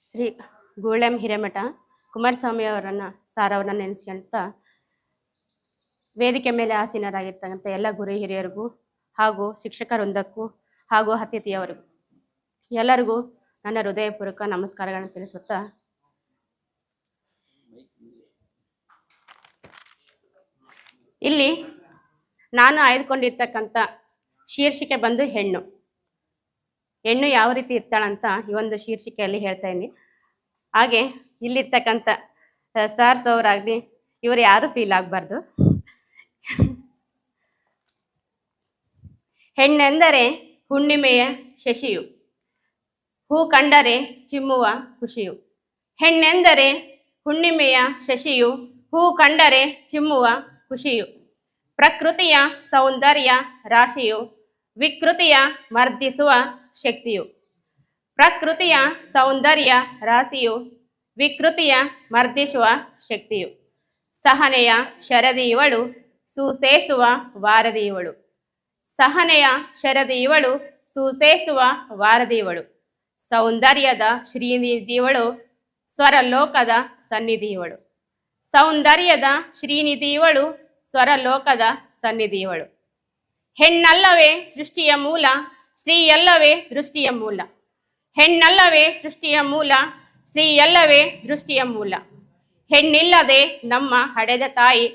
ಶ್ರೀ ಗೂಳೆಂ ಹಿರೇಮಠ ಕುಮಾರಸ್ವಾಮಿ ಅವರನ್ನು ಸಾರ್ ಅವರನ್ನು ನೆನೆಸ್ಕೊಂತ ವೇದಿಕೆ ಮೇಲೆ ಆಸೀನರಾಗಿರ್ತಕ್ಕಂಥ ಎಲ್ಲ ಗುರು ಹಿರಿಯರಿಗೂ ಹಾಗೂ ಶಿಕ್ಷಕ ವೃಂದಕ್ಕೂ ಹಾಗೂ ಅತಿಥಿಯವರಿಗೂ ಎಲ್ಲರಿಗೂ ನನ್ನ ಹೃದಯಪೂರ್ವಕ ನಮಸ್ಕಾರಗಳನ್ನು ತಿಳಿಸುತ್ತಾ ಇಲ್ಲಿ ನಾನು ಆಯ್ದುಕೊಂಡಿರ್ತಕ್ಕಂಥ ಶೀರ್ಷಿಕೆ ಬಂದು ಹೆಣ್ಣು ಯಾವ ರೀತಿ ಇರ್ತಾಳಂತ ಈ ಒಂದು ಶೀರ್ಷಿಕೆಯಲ್ಲಿ ಹೇಳ್ತಾ ಇದ್ದೀನಿ. ಹಾಗೆ ಇಲ್ಲಿರ್ತಕ್ಕಂಥ ಸಾರ್ಸ್ ಅವರಾಗಲಿ ಇವರು ಯಾರು ಫೀಲ್ ಆಗಬಾರ್ದು. ಹೆಣ್ಣೆಂದರೆ ಹುಣ್ಣಿಮೆಯ ಶಶಿಯು, ಹೂ ಕಂಡರೆ ಚಿಮ್ಮುವ ಖುಷಿಯು. ಹೆಣ್ಣೆಂದರೆ ಹುಣ್ಣಿಮೆಯ ಶಶಿಯು, ಹೂ ಕಂಡರೆ ಚಿಮ್ಮುವ ಖುಷಿಯು. ಪ್ರಕೃತಿಯ ಸೌಂದರ್ಯ ರಾಶಿಯು, ವಿಕೃತಿಯ ಮರ್ದಿಸುವ ಶಕ್ತಿಯು. ಪ್ರಕೃತಿಯ ಸೌಂದರ್ಯ ರಾಶಿಯು, ವಿಕೃತಿಯ ಮರ್ದಿಸುವ ಶಕ್ತಿಯು. ಸಹನೆಯ ಶರದಿ ಇವಳು, ಸೂಸೇಸುವ ವಾರದಿ ಇವಳು. ಸಹನೆಯ ಶರದಿ ಇವಳು, ಸೂಸೇಸುವ ವಾರದಿ ಇವಳು. ಸೌಂದರ್ಯದ ಶ್ರೀನಿಧಿ ಇವಳು, ಸ್ವರಲೋಕದ ಸನ್ನಿಧಿ ಇವಳು. ಸೌಂದರ್ಯದ ಶ್ರೀನಿಧಿ ಇವಳು, ಸ್ವರಲೋಕದ ಸನ್ನಿಧಿ ಇವಳು. ಹೆಣ್ಣಲ್ಲವೇ ಸೃಷ್ಟಿಯ ಮೂಲ, ಸ್ತ್ರೀಯಲ್ಲವೇ ದೃಷ್ಟಿಯ ಮೂಲ. ಹೆಣ್ಣಲ್ಲವೇ ಸೃಷ್ಟಿಯ ಮೂಲ, ಸ್ತ್ರೀಯಲ್ಲವೇ ದೃಷ್ಟಿಯ ಮೂಲ. ಹೆಣ್ಣಿಲ್ಲದೆ ನಮ್ಮ ಹಡೆದ ತಾಯಿ,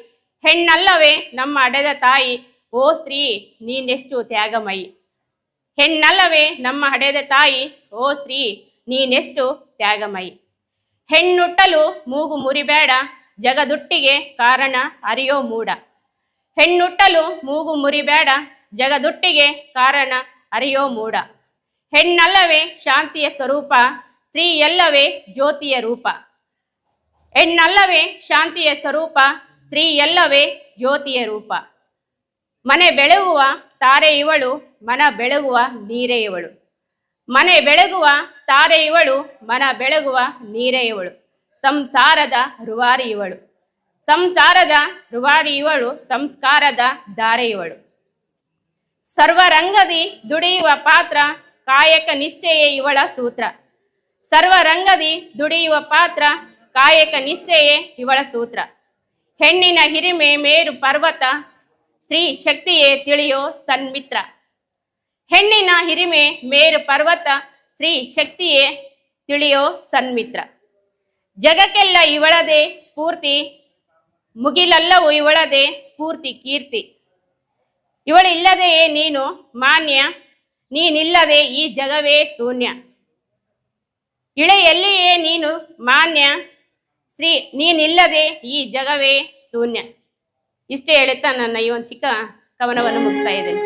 ಹೆಣ್ಣಲ್ಲವೇ ನಮ್ಮ ಹಡೆದ ತಾಯಿ. ಓ ಸ್ತ್ರೀ ನೀನೆಷ್ಟು ತ್ಯಾಗಮಯಿ. ಹೆಣ್ಣಲ್ಲವೇ ನಮ್ಮ ಹಡೆದ ತಾಯಿ, ಓ ಸ್ತ್ರೀ ನೀನೆಷ್ಟು ತ್ಯಾಗಮಯಿ. ಹೆಣ್ಣುಟ್ಟಲು ಮೂಗು ಮುರಿಬೇಡ, ಜಗದುಟ್ಟಿಗೆ ಕಾರಣ ಅರಿಯೋ ಮೂಡ. ಹೆಣ್ಣುಟ್ಟಲು ಮೂಗು ಮುರಿಬೇಡ, ಜಗದುಟ್ಟಿಗೆ ಕಾರಣ ಅರಿಯೋ ಮೂಡ. ಹೆಣ್ಣಲ್ಲವೇ ಶಾಂತಿಯ ಸ್ವರೂಪ, ಸ್ತ್ರೀಯಲ್ಲವೇ ಜ್ಯೋತಿಯ ರೂಪ. ಹೆಣ್ಣಲ್ಲವೇ ಶಾಂತಿಯ ಸ್ವರೂಪ, ಸ್ತ್ರೀಯಲ್ಲವೇ ಜ್ಯೋತಿಯ ರೂಪ. ಮನೆ ಬೆಳಗುವ ತಾರೆ ಇವಳು, ಮನ ಬೆಳಗುವ ನೀರೇ ಇವಳು. ಮನೆ ಬೆಳಗುವ ತಾರೆ ಇವಳು, ಮನ ಬೆಳಗುವ ನೀರೇ ಇವಳು. ಸಂಸಾರದ ರೂವಾರಿ ಇವಳು, ಸಂಸಾರದ ರೂವಾರಿ ಇವಳು. ಸಂಸ್ಕಾರದ ಧಾರೆ ಇವಳು. ಸರ್ವರಂಗದಿ ದುಡಿಯುವ ಪಾತ್ರ, ಕಾಯಕ ನಿಷ್ಠೆಯೇ ಇವಳ ಸೂತ್ರ. ಸರ್ವರಂಗದಿ ದುಡಿಯುವ ಪಾತ್ರ, ಕಾಯಕ ನಿಷ್ಠೆಯೇ ಇವಳ ಸೂತ್ರ. ಹೆಣ್ಣಿನ ಹಿರಿಮೆ ಮೇರು ಪರ್ವತ, ಸ್ತ್ರೀ ಶಕ್ತಿಯೇ ತಿಳಿಯೋ ಸನ್ಮಿತ್ರ. ಹೆಣ್ಣಿನ ಹಿರಿಮೆ ಮೇರು ಪರ್ವತ, ಸ್ತ್ರೀ ಶಕ್ತಿಯೇ ತಿಳಿಯೋ ಸನ್ಮಿತ್ರ. ಜಗಕ್ಕೆಲ್ಲ ಇವಳದೇ ಸ್ಫೂರ್ತಿ, ಮುಗಿಲೆಲ್ಲವೂ ಇವಳದೇ ಸ್ಫೂರ್ತಿ ಕೀರ್ತಿ. ಇವಳಿಲ್ಲದೆಯೇ ನೀನು ಮಾನ್ಯ, ನೀನಿಲ್ಲದೆ ಈ ಜಗವೇ ಶೂನ್ಯ. ಇಳೆಯಲ್ಲಿಯೇ ನೀನು ಮಾನ್ಯ, ಸ್ತ್ರೀ ನೀನಿಲ್ಲದೆ ಈ ಜಗವೇ ಶೂನ್ಯ. ಇಷ್ಟೇ ಹೇಳುತ್ತಾ ನನ್ನ ಈ ಒಂದು ಚಿಕ್ಕ ಕವನವನ್ನು ಮುಗಿಸ್ತಾ ಇದ್ದೇನೆ.